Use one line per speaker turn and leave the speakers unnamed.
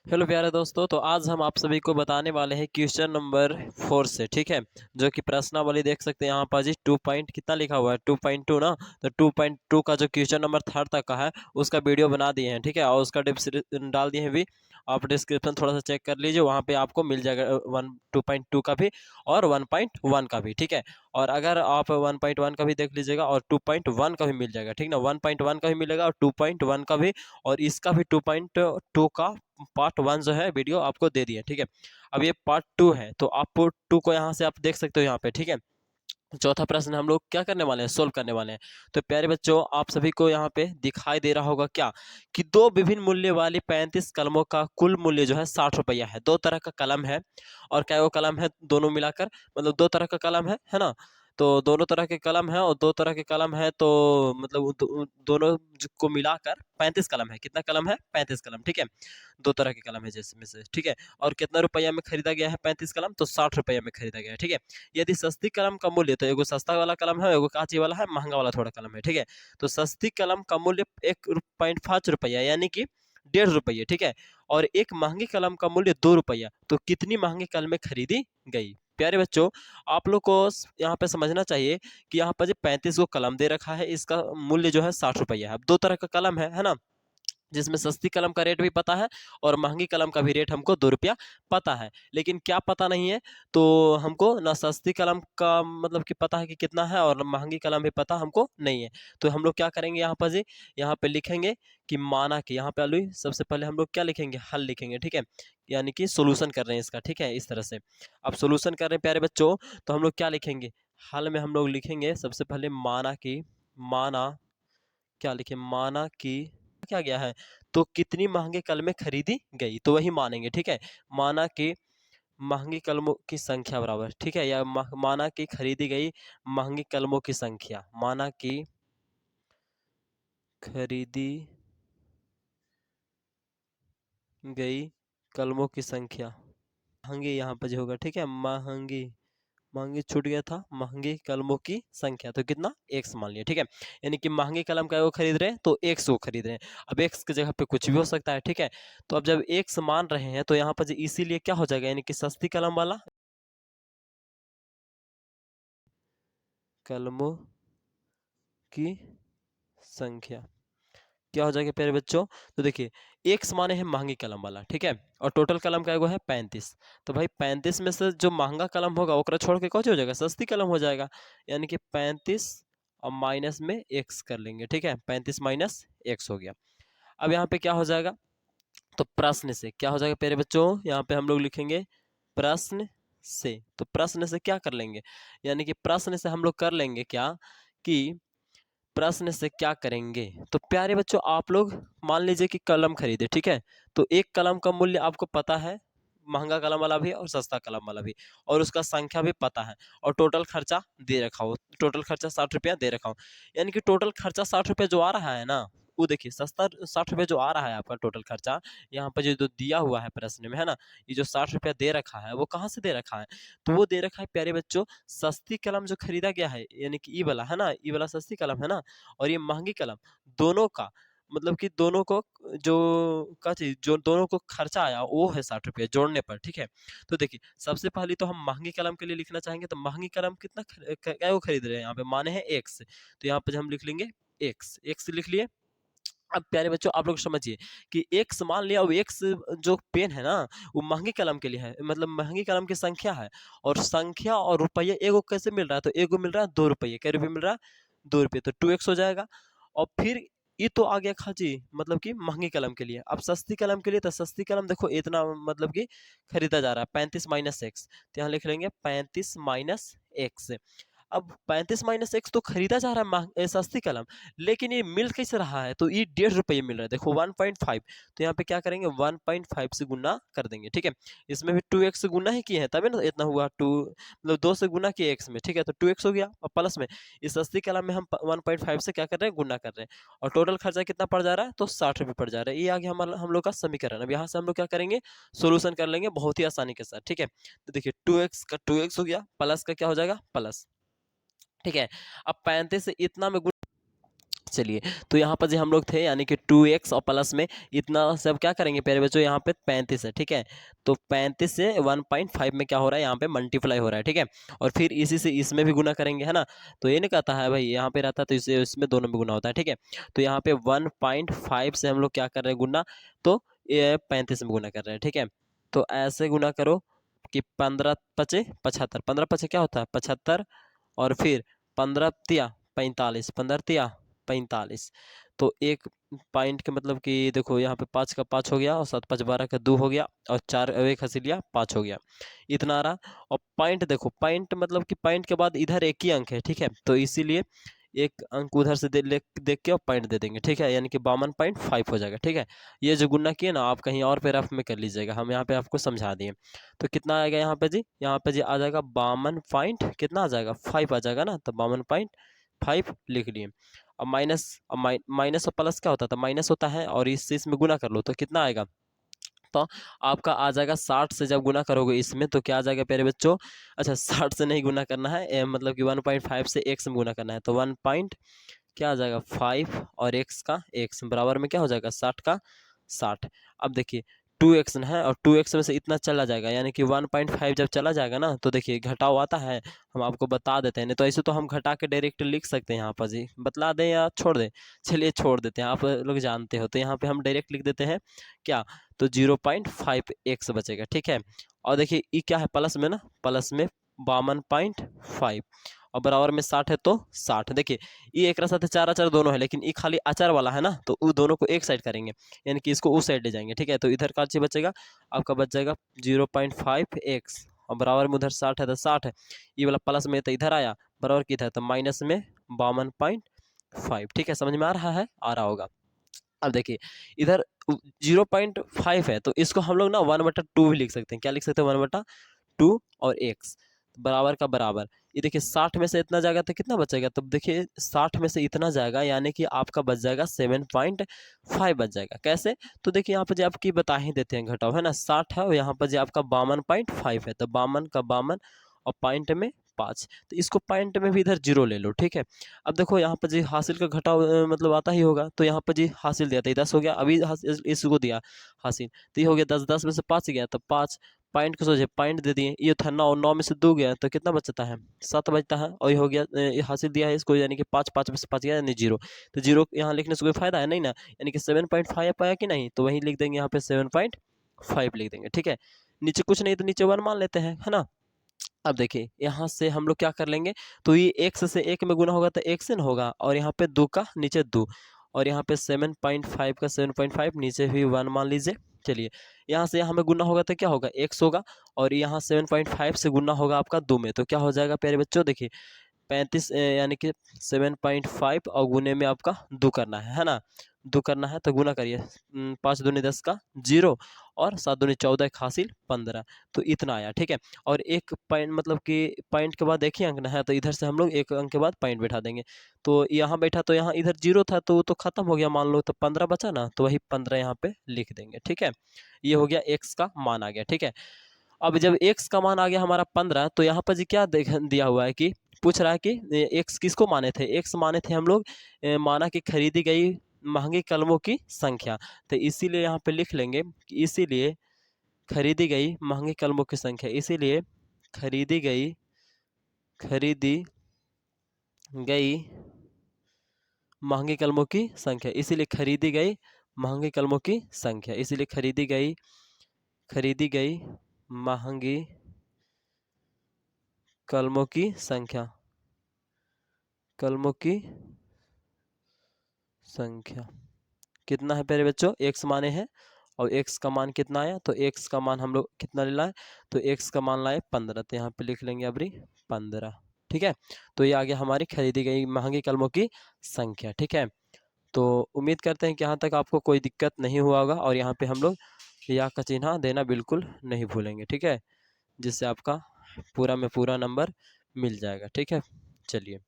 Hello प्यारे दोस्तों, तो आज हम आप सभी को बताने वाले हैं क्वेश्चन नंबर 4 से। ठीक है, जो कि प्रश्नावली देख सकते हैं यहाँ पर जी 2 पॉइंट कितना लिखा हुआ है 2.2 ना। तो 2.2 का जो क्वेश्चन नंबर 3 तक का है उसका वीडियो बना दिए हैं। ठीक है, और उसका डिस्क्रिप्शन डाल दिए हैं भी। आप डिस्क्रिप्शन थोड़ा सा चेक कर लीजिए, वहाँ पे आपको मिल जाएगा 2.2 का भी और 1.1 का भी। ठीक है, और अगर आप 1.1 का भी देख लीजिएगा और 2.1 का भी मिल जाएगा। ठीक ना, 1.1 का भी मिलेगा और 2.1 का भी, और इसका भी 2.2 का पार्ट 1 जो है वीडियो आपको दे दिए। ठीक है, अब ये पार्ट 2 है, तो आप पार्ट 2 को यहाँ से आप देख सकते हो यहाँ पे। ठीक है, चौथा प्रश्न हम लोग क्या करने वाले हैं, सोल्व करने वाले हैं। तो प्यारे बच्चों, आप सभी को यहाँ पे दिखाई दे रहा होगा क्या कि दो विभिन्न मूल्य वाली 35 कलमों का कुल मूल्य जो है 60 रुपया है। दो तरह का कलम है, और क्या वो कलम है दोनों मिलाकर, मतलब दो तरह का कलम है ना। तो दोनों तरह के कलम है, और दो तरह के कलम है, तो मतलब दोनों को मिलाकर 35 कलम है। कितना कलम है? 35 कलम। ठीक है, दो तरह के कलम है जिसमें से। ठीक है, और कितना रुपया में खरीदा गया है 35 कलम? तो 60 रुपया में खरीदा गया है। ठीक है, यदि सस्ती कलम का मूल्य, तो एगो सस्ता वाला कलम है, एगो कांची वाला है, महंगा वाला थोड़ा कलम है। ठीक है, तो सस्ती कलम का मूल्य 1.5 रुपया यानी कि 1.5 रुपये। ठीक है, और एक महंगी कलम का मूल्य 2 रुपया। तो कितनी महंगी कलमें खरीदी गई? प्यारे बच्चों, आप लोग को यहाँ पे समझना चाहिए कि यहाँ पर जो 35 को कलम दे रखा है, इसका मूल्य जो है 60 रुपया है। अब दो तरह का कलम है ना, जिसमें सस्ती कलम का रेट भी पता है और महंगी कलम का भी रेट हमको 2 रुपया पता है। लेकिन क्या पता नहीं है, तो हमको ना सस्ती कलम का मतलब कि पता है कि कितना है, और महंगी कलम भी पता हमको नहीं है। तो हम लोग क्या करेंगे यहाँ पर जी, यहाँ पे लिखेंगे कि माना कि यहाँ पे अलू सबसे पहले हम लोग क्या लिखेंगे, हल लिखेंगे। ठीक है, यानी कि सोल्यूशन कर रहे हैं इसका। ठीक है, इस तरह से अब सोल्यूशन कर रहे हैं प्यारे बच्चों, तो हम लोग क्या लिखेंगे, हल में हम लोग लिखेंगे सबसे पहले माना कि, माना क्या लिखे, माना कि क्या गया है, तो कितनी महंगी कलमें खरीदी गई, तो वही मानेंगे। ठीक है, माना कि महंगी कलमों की संख्या बराबर, ठीक है, या माना कि खरीदी गई महंगी कलमों की संख्या, माना कि खरीदी गई कलमों की संख्या, महंगी यहाँ पर जो होगा। ठीक है, महंगी, महंगी छूट गया था, महंगी कलमों की संख्या, तो कितना, एक्स मान लिया। ठीक है, यानी कि महंगी कलम का वो खरीद रहे हैं तो एक्स वो खरीद रहे हैं। अब एक्स की जगह पे कुछ भी हो सकता है। ठीक है, तो अब जब एक्स मान रहे हैं तो यहाँ पर इसीलिए क्या हो जाएगा, यानी कि सस्ती कलम वाला कलमों की संख्या क्या हो जाएगा प्यारे बच्चों। तो देखिए, एक्स माने है महंगी कलम वाला। ठीक है, और टोटल कलम का एगो है 35। तो भाई 35 में से जो महंगा कलम होगा ओकरा छोड़ के कौन हो जाएगा, सस्ती कलम हो जाएगा। यानी कि 35 और माइनस में एक्स कर लेंगे। ठीक है, 35 माइनस एक्स हो गया। अब यहाँ पे क्या हो जाएगा, तो प्रश्न से क्या हो जाएगा प्यारे बच्चों, यहाँ पे हम लोग लिखेंगे प्रश्न से। तो प्रश्न से क्या कर लेंगे, यानी कि प्रश्न से हम लोग कर लेंगे क्या कि, प्रश्न से क्या करेंगे, तो प्यारे बच्चों आप लोग मान लीजिए कि कलम खरीदे। ठीक है, तो एक कलम का मूल्य आपको पता है, महंगा कलम वाला भी और सस्ता कलम वाला भी, और उसका संख्या भी पता है, और टोटल खर्चा दे रखा हो, टोटल खर्चा 60 रुपया दे रखा हो। यानी कि टोटल खर्चा 60 रुपया जो आ रहा है ना, वो देखिए सस्ता 60 रुपया जो आ रहा है आपका टोटल खर्चा, यहाँ पर जो दिया हुआ है प्रश्न में है ना, ये जो 60 रुपया दे रखा है वो कहाँ से दे रखा है, तो वो दे रखा है प्यारे बच्चों, सस्ती कलम जो खरीदा गया है, यानी कि ई वाला है ना, ई वाला सस्ती कलम है ना, और ये महंगी कलम, दोनों का मतलब कि दोनों को जो का चीज जो दोनों को खर्चा आया वो है 60 रुपये जोड़ने पर। ठीक है, तो देखिए सबसे पहले तो हम महंगी कलम के लिए लिखना चाहेंगे, तो महंगी कलम कितना क्या वो खरीद रहे हैं, यहाँ पे माने हैं एक्स, तो यहाँ पे हम लिख लेंगे एक्स, एक्स लिख लिए। अब प्यारे बच्चों आप लोग समझिए कि एक्स मान लिया, अब एक्स जो पेन है ना, वो महंगी कलम के लिए है, मतलब महंगी कलम की संख्या है, और संख्या और रुपया एगो कैसे मिल रहा है, तो एगो मिल रहा है 2 रुपये, कै रुपये मिल रहा है, 2 रुपये, तो 2x हो जाएगा। और फिर ये तो आ गया खाजी, मतलब कि महंगी कलम के लिए। अब सस्ती कलम के लिए, तो सस्ती कलम देखो इतना मतलब कि खरीदा जा रहा है 35 माइनस एक्स, तो यहाँ लिख लेंगे 35 माइनस एक्स। अब 35 माइनस एक्स तो खरीदा जा रहा है सस्ती कलम, लेकिन ये मिल कैसे रहा है, तो ये 1.5 रुपये मिल रहा है, देखो 1.5, तो यहाँ पे क्या करेंगे 1.5 से गुना कर देंगे। ठीक है, इसमें भी 2x से गुना ही किए हैं तभी ना इतना हुआ, 2 मतलब 2 से गुना किए x में। ठीक है, तो 2x हो गया, और प्लस में इस सस्ती कलम में हम 1.5 से क्या कर रहे हैं, गुना कर रहे हैं, और टोटल खर्चा कितना पड़ जा रहा है, तो 60 रुपये पड़ जा रहा है। ये आ गया हम लोग का समीकरण। अब यहाँ से हम लोग क्या करेंगे, सोल्यूशन कर लेंगे बहुत ही आसानी के साथ। ठीक है, तो देखिए 2x का 2x हो गया, प्लस का क्या हो जाएगा, प्लस। ठीक है, अब 35 से इतना में चलिए, तो यहाँ पर जो हम लोग थे यानी कि 2x और प्लस में इतना सब क्या करेंगे प्यारे बच्चों, यहाँ पे 35 है, ठीक है। तो 35 से 1.5 में क्या हो रहा है, यहाँ पे मल्टीप्लाई हो रहा है, ठीक है। और फिर इसी से इसमें भी गुना करेंगे, है ना। तो ये नहीं कहता है भाई यहाँ पे रहता है तो इसे इसमें दोनों में गुना होता है, ठीक है। तो यहाँ पे 1.5 से हम लोग क्या कर रहे हैं गुना, तो ये 35 में गुना कर रहे हैं, ठीक है। तो ऐसे गुना करो कि 15 पचे 75, 15 पचे क्या होता है 75, और फिर 15 तिया 45, 15 तिया 45। तो एक पॉइंट के मतलब कि देखो यहाँ पे 5 का 5 हो गया, और 7 5 12 का 2 हो गया, और 4 एक हंसी लिया 5 हो गया, इतना आ रहा। और पॉइंट देखो, पॉइंट मतलब कि पॉइंट के बाद इधर एक ही अंक है, ठीक है। तो इसीलिए एक अंक उधर से देख के और पॉइंट दे देंगे, ठीक है, यानी कि 52.5 हो जाएगा, ठीक है। ये जो गुना किए ना आप कहीं और पे रफ में कर लीजिएगा, हम यहाँ पे आपको समझा दिए। तो कितना आएगा यहाँ पे जी, यहाँ पे जी आ जाएगा 52 पॉइंट कितना आ जाएगा 5 आ जाएगा ना, तो 52.5 लिख लिए। अब माइनस और प्लस क्या होता था, माइनस होता है, और इससे इसमें गुना कर लो तो कितना आएगा, तो आपका आ जाएगा 60 से जब गुना करोगे इसमें तो क्या आ जाएगा प्यारे बच्चों, अच्छा 60 से नहीं गुना करना है, मतलब कि 1.5 से x में गुना करना है, तो 1 पॉइंट क्या आ जाएगा 5 और x का x बराबर में क्या हो जाएगा 60 का 60। अब देखिए 2x है, और 2x में से इतना चला जाएगा, यानी कि 1.5 जब चला जाएगा ना, तो देखिए घटाव आता है, हम आपको बता देते हैं, नहीं तो ऐसे तो हम घटा के डायरेक्ट लिख सकते हैं यहाँ पर जी, बतला दें या छोड़ दें, चलिए छोड़ देते हैं, आप लोग जानते हो, तो यहाँ पे हम डायरेक्ट लिख देते हैं क्या, तो 0.5x बचेगा, ठीक है। और देखिए ये क्या है प्लस में ना, प्लस में 52.5, और बराबर में 60 है तो 60। देखिए ये एक साथ चार अचार दोनों है, लेकिन ये खाली अचार वाला है ना, तो वो दोनों को एक साइड करेंगे, यानी कि इसको उस साइड ले जाएंगे, ठीक है। तो इधर का चीज बचेगा आपका, बच जाएगा 0.5x, और बराबर में उधर 60 है तो 60 है, ये वाला प्लस में तो इधर आया, बराबर की था तो माइनस में 52.5, ठीक है। समझ में आ रहा है, आ रहा होगा। अब देखिए इधर 0.5 है, तो इसको हम लोग ना 1/2 भी लिख सकते हैं, क्या लिख सकते हैं 1/2, और x बराबर का बराबर, ये देखिए 60 में से इतना जाएगा तो कितना बचेगा, तब देखिए 60 में से इतना जाएगा, यानी कि आपका बच जाएगा 7.5 बच जाएगा। कैसे, तो देखिए यहाँ पर जो आपकी बता ही देते हैं घटाओ, है ना, 60 है और यहाँ पर जो आपका 52.5 है, तो 52 का 52 और पॉइंट में 5, तो इसको पॉइंट में भी इधर 0 ले लो, ठीक है। अब देखो यहाँ पर जी हासिल का घटाव मतलब आता ही होगा, तो यहाँ पर जी हासिल दिया था 10 हो गया, अभी इसको दिया हासिल, तो ये हो गया 10, 10 में से 5 गया तो 5, पॉइंट को सोचे पॉइंट दे दिए, ये था 9, 9 में से 2 गया तो कितना बचता है 7 बचता है, और ये हो गया ये हासिल दिया है इसको, यानी कि 5, 5 में से 5 गया यानी 0, तो 0 यहाँ लिखने से कोई फायदा है नहीं ना, यानी कि 7.5 पाया कि नहीं, तो वहीं लिख देंगे यहाँ पे 7.5 लिख देंगे, ठीक है। नीचे कुछ नहीं तो नीचे 1 मान लेते हैं, है ना। अब देखिए यहाँ से हम लोग क्या कर लेंगे, तो ये x से 1 में गुना होगा तो x न होगा, और यहाँ पे 2 का नीचे 2, और यहाँ पे 7.5 का 7.5 नीचे भी 1 मान लीजिए। चलिए यहाँ से यहाँ में गुना होगा तो क्या होगा x होगा, और यहाँ 7.5 से गुना होगा आपका 2 में, तो क्या हो जाएगा प्यारे बच्चों, देखिए 35 यानी कि 7.5 और गुने में आपका 2 करना है ना, 2 करना है तो गुना करिए, 5 दूनी 10 का 0, और 7 दूनी 14 एक हासिल 15, तो इतना आया, ठीक है। और एक पॉइंट मतलब कि पॉइंट के बाद एक ही अंक ना है, तो इधर से हम लोग एक अंक के बाद पॉइंट बैठा देंगे, तो यहाँ बैठा तो यहाँ इधर 0 था तो वो तो खत्म हो गया मान लो, तो 15 बचा ना, तो वही 15 यहाँ पे लिख देंगे, ठीक है। ये हो गया x का मान आ गया, ठीक है। अब जब x का मान आ गया हमारा 15, तो यहाँ पर जी क्या दिया हुआ है कि पूछ रहा है कि x किसको माने थे, x माने थे हम लोग माना कि खरीदी गई महंगी कलमों की संख्या, तो इसीलिए यहाँ पे लिख लेंगे कि इसीलिए खरीदी गई महंगी कलमों की संख्या, इसीलिए खरीदी खरीदी गई महंगी कलमों की संख्या, इसीलिए खरीदी गई महंगी कलमों की संख्या, इसीलिए खरीदी गई महंगी कलमों की संख्या, कलमों की संख्या कितना है प्यारे बच्चों, x माने हैं, और x का मान कितना आया, तो x का मान हम लोग कितना ले लाए, तो x का मान लाए 15, तो यहाँ पे लिख लेंगे अभी 15, ठीक है। तो ये आ गया हमारी खरीदी गई महंगी कलमों की संख्या, ठीक है। तो उम्मीद करते हैं कि यहाँ तक आपको कोई दिक्कत नहीं हुआ होगा, और यहाँ पे हम लोग या का चिन्ह देना बिल्कुल नहीं भूलेंगे, ठीक है, जिससे आपका पूरा में पूरा नंबर मिल जाएगा, ठीक है। चलिए।